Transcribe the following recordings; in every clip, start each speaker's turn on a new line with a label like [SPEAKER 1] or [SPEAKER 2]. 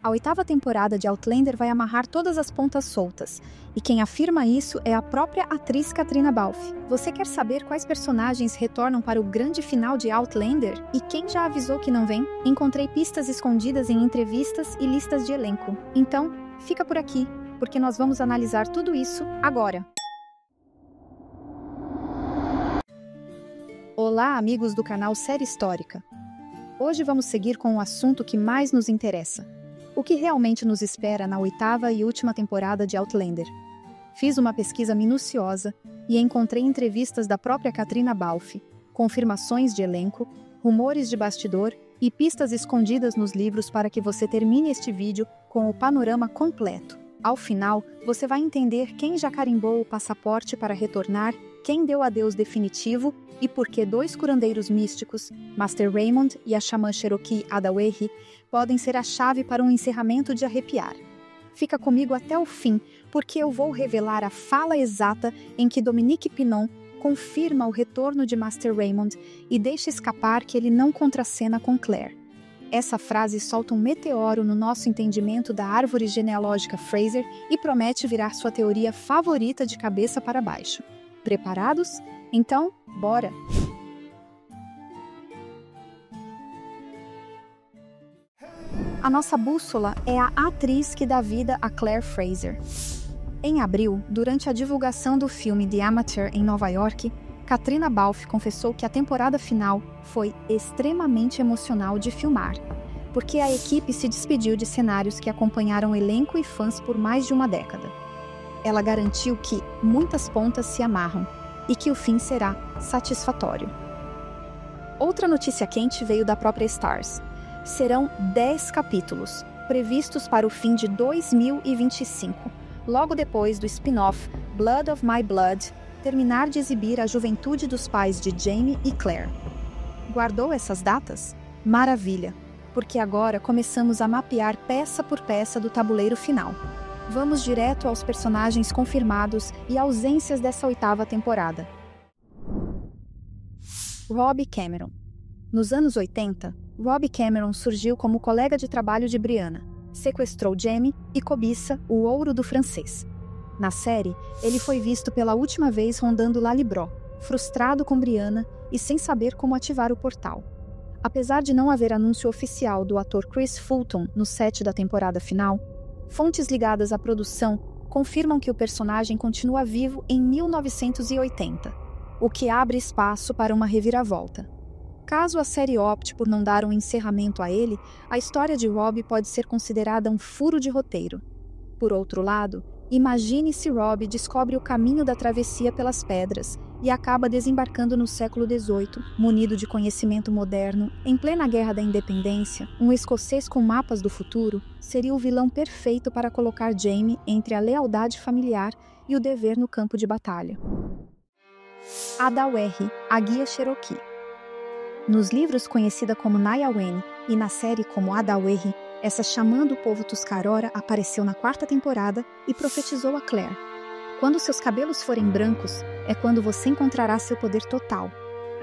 [SPEAKER 1] A 8ª temporada de Outlander vai amarrar todas as pontas soltas, e quem afirma isso é a própria atriz Caitriona Balfe. Você quer saber quais personagens retornam para o grande final de Outlander? E quem já avisou que não vem? Encontrei pistas escondidas em entrevistas e listas de elenco. Então, fica por aqui, porque nós vamos analisar tudo isso agora. Olá, amigos do canal Série Histórica. Hoje vamos seguir com o assunto que mais nos interessa. O que realmente nos espera na 8ª e última temporada de Outlander? Fiz uma pesquisa minuciosa e encontrei entrevistas da própria Caitriona Balfe, confirmações de elenco, rumores de bastidor e pistas escondidas nos livros para que você termine este vídeo com o panorama completo. Ao final, você vai entender quem já carimbou o passaporte para retornar, quem deu adeus definitivo e por que 2 curandeiros místicos, Master Raymond e a xamã Cherokee Adawehi, podem ser a chave para um encerramento de arrepiar. Fica comigo até o fim, porque eu vou revelar a fala exata em que Dominique Pinon confirma o retorno de Master Raymond e deixa escapar que ele não contracena com Claire. Essa frase solta um meteoro no nosso entendimento da árvore genealógica Fraser e promete virar sua teoria favorita de cabeça para baixo. Preparados? Então, bora! A nossa bússola é a atriz que dá vida a Claire Fraser. Em abril, durante a divulgação do filme The Amateur em Nova York, Caitriona Balfe confessou que a temporada final foi extremamente emocional de filmar, porque a equipe se despediu de cenários que acompanharam elenco e fãs por mais de uma década. Ela garantiu que muitas pontas se amarram e que o fim será satisfatório. Outra notícia quente veio da própria Starz. Serão 10 capítulos, previstos para o fim de 2025, logo depois do spin-off Blood of My Blood terminar de exibir a juventude dos pais de Jaime e Claire. Guardou essas datas? Maravilha, porque agora começamos a mapear peça por peça do tabuleiro final. Vamos direto aos personagens confirmados e ausências dessa 8ª temporada. Robbie Cameron. Nos anos 80, Robbie Cameron surgiu como colega de trabalho de Brianna, sequestrou Jaime e cobiça o ouro do francês. Na série, ele foi visto pela última vez rondando Lalibró, frustrado com Brianna e sem saber como ativar o portal. Apesar de não haver anúncio oficial do ator Chris Fulton no set da temporada final, fontes ligadas à produção confirmam que o personagem continua vivo em 1980, o que abre espaço para uma reviravolta. Caso a série opte por não dar um encerramento a ele, a história de Robbie pode ser considerada um furo de roteiro. Por outro lado, imagine se Robbie descobre o caminho da travessia pelas pedras e acaba desembarcando no século XVIII, munido de conhecimento moderno, em plena Guerra da Independência. Um escocês com mapas do futuro seria o vilão perfeito para colocar Jaime entre a lealdade familiar e o dever no campo de batalha. Adawehi, a guia Cherokee. Nos livros conhecida como Niaweni e na série como Adawehi, essa xamã do povo Tuscarora apareceu na 4ª temporada e profetizou a Claire. Quando seus cabelos forem brancos, é quando você encontrará seu poder total.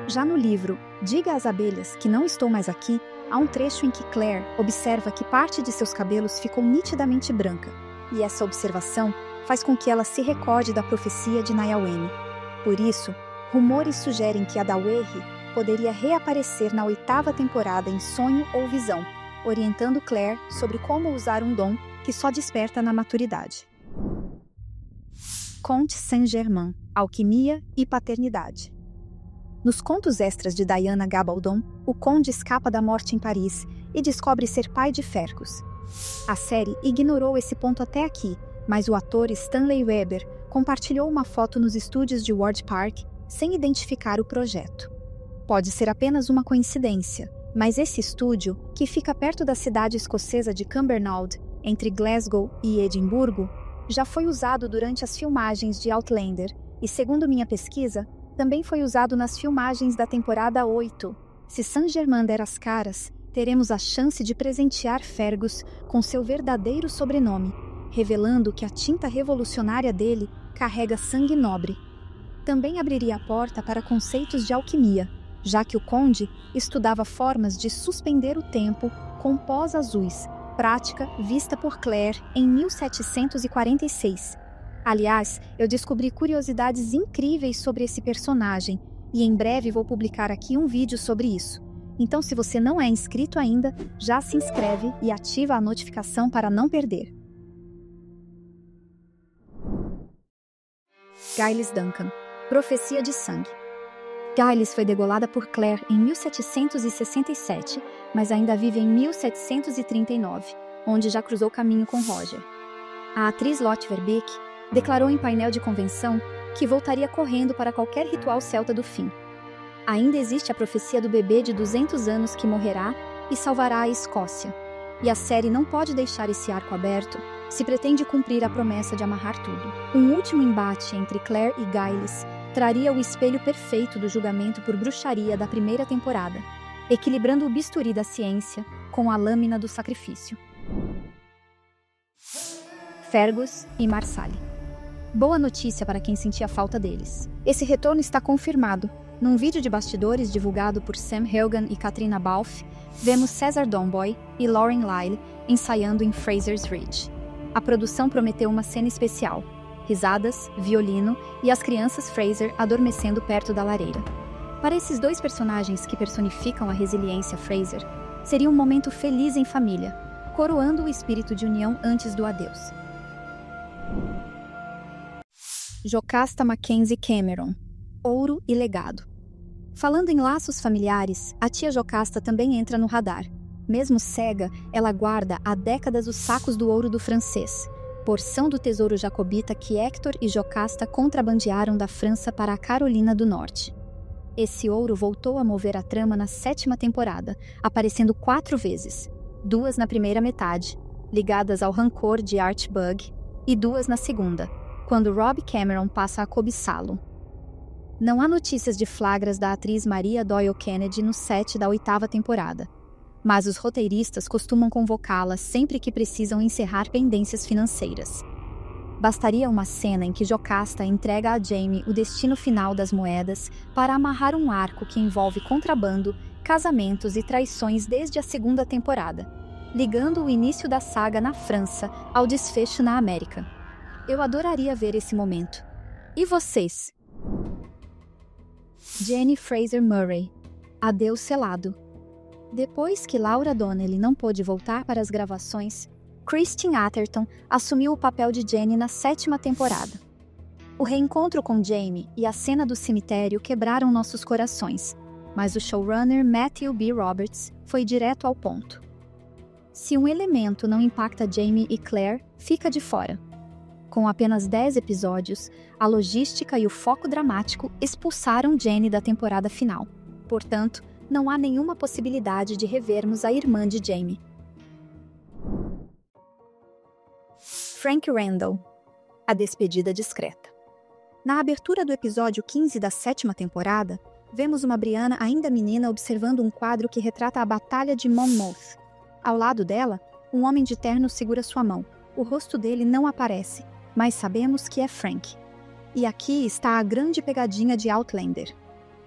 [SPEAKER 1] Já no livro Diga às Abelhas que não estou mais aqui, há um trecho em que Claire observa que parte de seus cabelos ficou nitidamente branca, e essa observação faz com que ela se recorde da profecia de Niaweni. Por isso, rumores sugerem que Adawehi poderia reaparecer na 8ª temporada em sonho ou visão, orientando Claire sobre como usar um dom que só desperta na maturidade. Comte Saint-Germain, alquimia e paternidade. Nos contos extras de Diana Gabaldon, o conde escapa da morte em Paris e descobre ser pai de Fergus. A série ignorou esse ponto até aqui, mas o ator Stanley Weber compartilhou uma foto nos estúdios de Ward Park sem identificar o projeto. Pode ser apenas uma coincidência, mas esse estúdio, que fica perto da cidade escocesa de Cumbernauld, entre Glasgow e Edimburgo, já foi usado durante as filmagens de Outlander e, segundo minha pesquisa, também foi usado nas filmagens da temporada 8. Se Saint-Germain der as caras, teremos a chance de presentear Fergus com seu verdadeiro sobrenome, revelando que a tinta revolucionária dele carrega sangue nobre. Também abriria a porta para conceitos de alquimia, já que o conde estudava formas de suspender o tempo com pós azuis, prática vista por Claire em 1746. Aliás, eu descobri curiosidades incríveis sobre esse personagem e em breve vou publicar aqui um vídeo sobre isso. Então, se você não é inscrito ainda, já se inscreve e ativa a notificação para não perder. Giles Duncan. Profecia de sangue. Giles foi degolada por Claire em 1767, mas ainda vive em 1739, onde já cruzou caminho com Roger. A atriz Lotte Verbeek declarou em painel de convenção que voltaria correndo para qualquer ritual celta do fim. Ainda existe a profecia do bebê de 200 anos que morrerá e salvará a Escócia. E a série não pode deixar esse arco aberto se pretende cumprir a promessa de amarrar tudo. Um último embate entre Claire e Giles traria o espelho perfeito do julgamento por bruxaria da primeira temporada, equilibrando o bisturi da ciência com a lâmina do sacrifício. Fergus e Marsali. Boa notícia para quem sentia falta deles. Esse retorno está confirmado. Num vídeo de bastidores divulgado por Sam Helgan e Katrina Balfe, vemos Cesar Domboy e Lauren Lyle ensaiando em Fraser's Ridge. A produção prometeu uma cena especial: risadas, violino e as crianças Fraser adormecendo perto da lareira. Para esses dois personagens que personificam a resiliência Fraser, seria um momento feliz em família, coroando o espírito de união antes do adeus. Jocasta Mackenzie Cameron. Ouro e legado. Falando em laços familiares, a tia Jocasta também entra no radar. Mesmo cega, ela guarda há décadas os sacos do ouro do francês, porção do tesouro jacobita que Hector e Jocasta contrabandearam da França para a Carolina do Norte. Esse ouro voltou a mover a trama na 7ª temporada, aparecendo 4 vezes, 2 na primeira metade, ligadas ao rancor de Archibald, e 2 na segunda, quando Rob Cameron passa a cobiçá-lo. Não há notícias de flagras da atriz Maria Doyle Kennedy no set da 8ª temporada, mas os roteiristas costumam convocá-la sempre que precisam encerrar pendências financeiras. Bastaria uma cena em que Jocasta entrega a Jaime o destino final das moedas para amarrar um arco que envolve contrabando, casamentos e traições desde a 2ª temporada, ligando o início da saga na França ao desfecho na América. Eu adoraria ver esse momento. E vocês? Jenny Fraser Murray. Adeus selado. Depois que Laura Donnelly não pôde voltar para as gravações, Christine Atherton assumiu o papel de Jenny na 7ª temporada. O reencontro com Jaime e a cena do cemitério quebraram nossos corações, mas o showrunner Matthew B. Roberts foi direto ao ponto. Se um elemento não impacta Jaime e Claire, fica de fora. Com apenas 10 episódios, a logística e o foco dramático expulsaram Jenny da temporada final. Portanto, não há nenhuma possibilidade de revermos a irmã de Jaime. Frank Randall. A despedida discreta. Na abertura do episódio 15 da 7ª temporada, vemos uma Brianna ainda menina observando um quadro que retrata a Batalha de Monmouth. Ao lado dela, um homem de terno segura sua mão. O rosto dele não aparece, mas sabemos que é Frank. E aqui está a grande pegadinha de Outlander.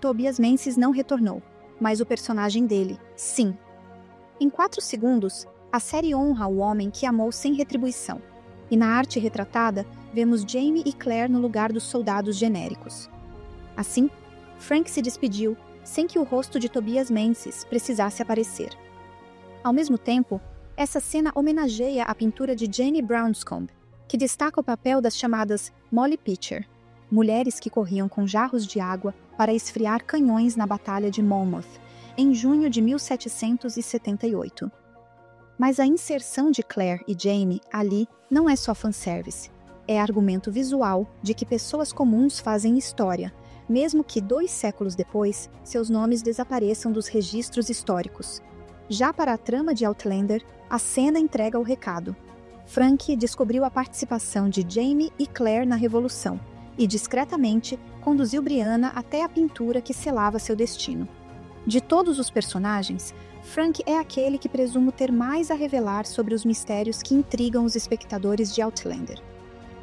[SPEAKER 1] Tobias Menzies não retornou, mas o personagem dele, sim. Em 4 segundos, a série honra o homem que amou sem retribuição. E na arte retratada, vemos Jaime e Claire no lugar dos soldados genéricos. Assim, Frank se despediu sem que o rosto de Tobias Menzies precisasse aparecer. Ao mesmo tempo, essa cena homenageia a pintura de Jenny Brownscombe, que destaca o papel das chamadas Molly Pitcher, mulheres que corriam com jarros de água para esfriar canhões na Batalha de Monmouth, em junho de 1778. Mas a inserção de Claire e Jaime ali não é só fanservice, é argumento visual de que pessoas comuns fazem história, mesmo que 2 séculos depois, seus nomes desapareçam dos registros históricos. Já para a trama de Outlander, a cena entrega o recado. Frank descobriu a participação de Jaime e Claire na Revolução e, discretamente, conduziu Brianna até a pintura que selava seu destino. De todos os personagens, Frank é aquele que presumo ter mais a revelar sobre os mistérios que intrigam os espectadores de Outlander.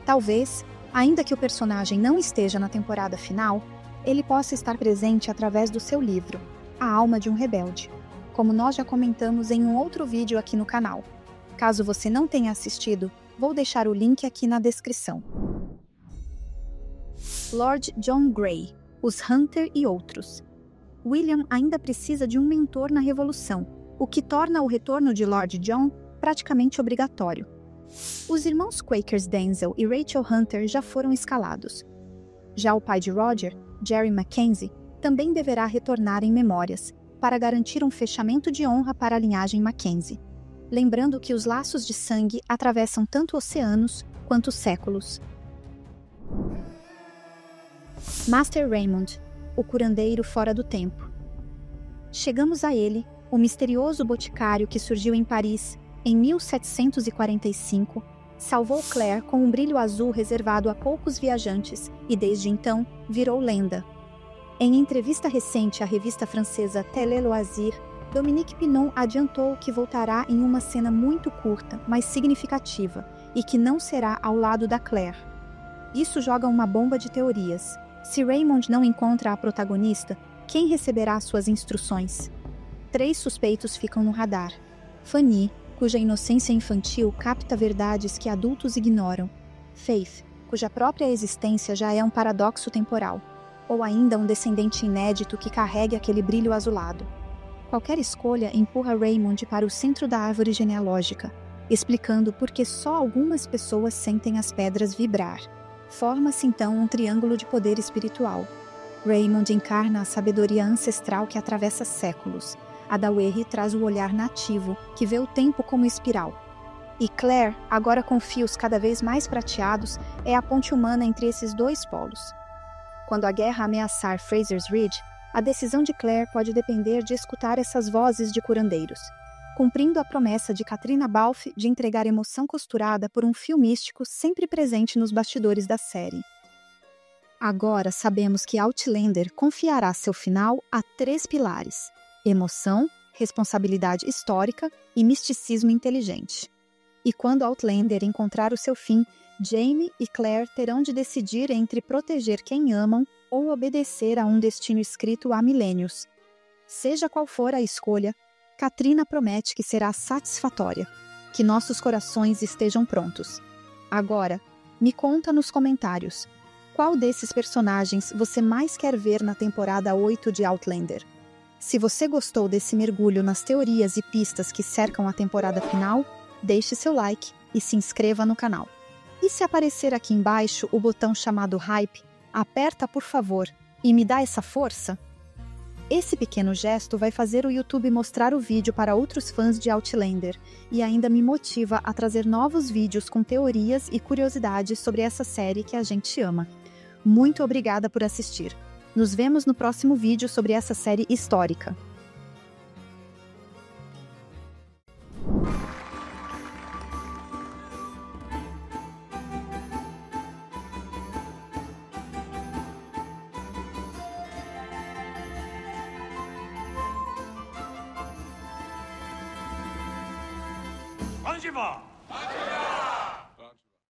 [SPEAKER 1] Talvez, ainda que o personagem não esteja na temporada final, ele possa estar presente através do seu livro, A Alma de um Rebelde, como nós já comentamos em um outro vídeo aqui no canal. Caso você não tenha assistido, vou deixar o link aqui na descrição. Lord John Grey, os Hunter e outros. William ainda precisa de um mentor na Revolução, o que torna o retorno de Lord John praticamente obrigatório. Os irmãos Quakers Denzel e Rachel Hunter já foram escalados. Já o pai de Roger, Jerry Mackenzie, também deverá retornar em memórias, para garantir um fechamento de honra para a linhagem Mackenzie. Lembrando que os laços de sangue atravessam tanto oceanos quanto séculos. Master Raymond, o curandeiro fora do tempo. Chegamos a ele, o misterioso boticário que surgiu em Paris em 1745, salvou Claire com um brilho azul reservado a poucos viajantes e desde então virou lenda. Em entrevista recente à revista francesa Télé Loisir, Dominique Pinon adiantou que voltará em uma cena muito curta, mas significativa, e que não será ao lado da Claire. Isso joga uma bomba de teorias. Se Raymond não encontra a protagonista, quem receberá suas instruções? 3 suspeitos ficam no radar. Fanny, cuja inocência infantil capta verdades que adultos ignoram. Faith, cuja própria existência já é um paradoxo temporal. Ou ainda um descendente inédito que carregue aquele brilho azulado. Qualquer escolha empurra Raymond para o centro da árvore genealógica, explicando por que só algumas pessoas sentem as pedras vibrar. Forma-se então um triângulo de poder espiritual. Raymond encarna a sabedoria ancestral que atravessa séculos. Adauerre traz o olhar nativo, que vê o tempo como espiral. E Claire, agora com fios cada vez mais prateados, é a ponte humana entre esses 2 polos. Quando a guerra ameaçar Fraser's Ridge, a decisão de Claire pode depender de escutar essas vozes de curandeiros, cumprindo a promessa de Caitriona Balfe de entregar emoção costurada por um fio místico sempre presente nos bastidores da série. Agora sabemos que Outlander confiará seu final a 3 pilares: emoção, responsabilidade histórica e misticismo inteligente. E quando Outlander encontrar o seu fim, Jaime e Claire terão de decidir entre proteger quem amam ou obedecer a um destino escrito há milênios. Seja qual for a escolha, Caitriona promete que será satisfatória, que nossos corações estejam prontos. Agora, me conta nos comentários, qual desses personagens você mais quer ver na temporada 8 de Outlander? Se você gostou desse mergulho nas teorias e pistas que cercam a temporada final, deixe seu like e se inscreva no canal. E se aparecer aqui embaixo o botão chamado Hype, aperta por favor e me dá essa força? Esse pequeno gesto vai fazer o YouTube mostrar o vídeo para outros fãs de Outlander e ainda me motiva a trazer novos vídeos com teorias e curiosidades sobre essa série que a gente ama. Muito obrigada por assistir. Nos vemos no próximo vídeo sobre essa série histórica.
[SPEAKER 2] Onde vão?